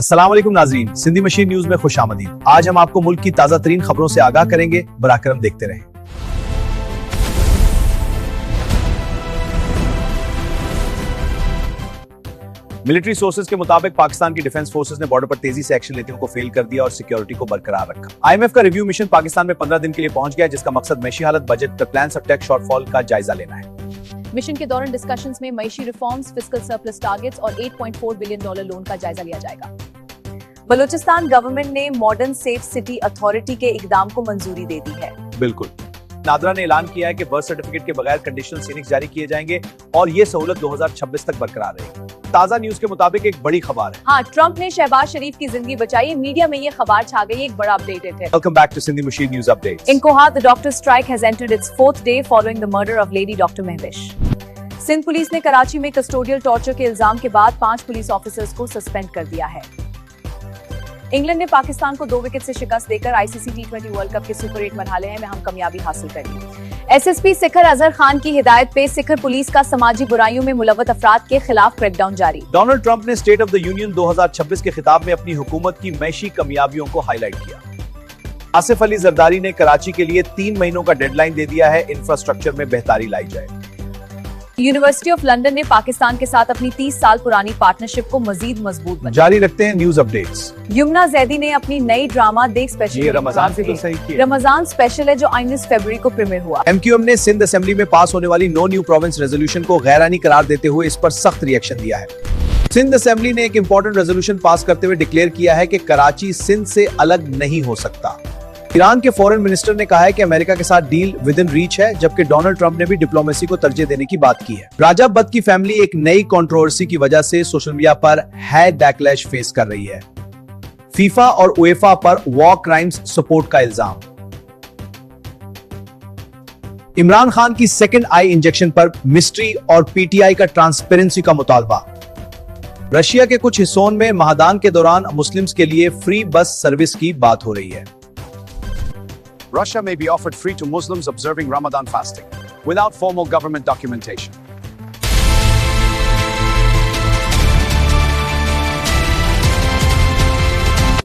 अस्सलाम वालेकुम नाज़रीन, सिंधी मशीन न्यूज में खुशामदीद। आज हम आपको मुल्क की ताजा तरीन खबरों से आगाह करेंगे। बराकरम देखते रहें। मिलिट्री सोर्सेज के मुताबिक पाकिस्तान की डिफेंस फोर्सेज ने बॉर्डर पर तेजी से एक्शन लेते हुए फेल कर दिया और सिक्योरिटी को बरकरार रखा। आईएमएफ का रिव्यू मिशन पाकिस्तान में 15 दिन के लिए पहुंच गया, जिसका मकसद मैशी हालत, budget, plans of tax shortfall का जायजा लेना है। मिशन के दौरान डिस्कशंस में मईशी रिफॉर्म्स, फिस्कल सरप्लस टारगेट्स और $8.4 बिलियन लोन का जायजा लिया जाएगा। बलूचिस्तान गवर्नमेंट ने मॉडर्न सेफ सिटी अथॉरिटी के इकदाम को मंजूरी दे दी है। बिल्कुल। नादरा ने ऐलान किया है कि बर्थ सर्टिफिकेट के बगैर कंडीशनल सीनिक्स जारी किए जाएंगे और ये सहूलत 2026 तक बरकरार रहेगी। ताजा न्यूज के मुताबिक एक बड़ी खबर है। हाँ, ट्रंप ने शहबाज शरीफ की जिंदगी बचाई। मीडिया में ये खबर छा गई। एक बड़ा अपडेट है। Welcome back to Sindhi machine news updates. In Kohat, the doctor strike has entered its 4th day following the murder of Lady Dr. Mehwish. Sindh police ने कराची में कस्टोडियल टॉर्चर के इल्जाम के बाद 5 पुलिस ऑफिसर्स को सस्पेंड कर दिया है। इंग्लैंड ने पाकिस्तान को 2 विकेट से शिकस्त देकर आईसीसी T20 वर्ल्ड कप के सुपर 8 मरहले में अहम कामयाबी हासिल कर ली। एसएसपी सिखर अजहर खान की हिदायत पे सिखर पुलिस का समाजी बुराइयों में मुलव्वत अफराद के खिलाफ क्रैकडाउन जारी। डोनाल्ड ट्रंप ने स्टेट ऑफ द यूनियन 2026 के खिताब में अपनी हुकूमत की मैशी कामयाबियों को हाईलाइट किया। आसिफ अली जरदारी ने कराची के लिए 3 महीनों का डेडलाइन दे दिया है, इंफ्रास्ट्रक्चर में बेहतरी लाई जाए। यूनिवर्सिटी ऑफ लंदन ने पाकिस्तान के साथ अपनी 30 साल पुरानी पार्टनरशिप को मजीद मजबूत बनाया। जारी रखते हैं न्यूज अपडेट्स। यमुना जैदी ने अपनी नई ड्रामा देख स्पेशल, ये रमजान से तो सही किया। रमजान स्पेशल है जो 19 फरवरी को प्रीमियर हुआ। MQM ने सिंध असेंबली में पास होने वाली नो न्यू प्रोविंस रेजोल्यूशन को गैरानी करार देते हुए इस पर सख्त रिएक्शन दिया है। सिंध असेंबली ने एक इंपॉर्टेंट रेजोल्यूशन पास करते हुए डिक्लेयर किया है कि कराची सिंध से अलग नहीं हो सकता। ईरान के फॉरेन मिनिस्टर ने कहा है कि अमेरिका के साथ डील विद इन रीच है, जबकि डोनाल्ड ट्रंप ने भी डिप्लोमेसी को तरजीह देने की बात की है। राजा बद की फैमिली एक नई कंट्रोवर्सी की वजह से सोशल मीडिया पर है बैकलैश फेस कर रही है। फीफा और UEFA पर वॉर क्राइम्स सपोर्ट का इल्जाम। इमरान खान की सेकंड आई इंजेक्शन पर मिस्ट्री और PTI का ट्रांसपेरेंसी का मुतालबा। रशिया के कुछ हिस्सों में महादान के दौरान मुस्लिम्स के लिए फ्री बस सर्विस की बात हो रही है। Russia may be offered free to Muslims observing Ramadan fasting, without formal government documentation.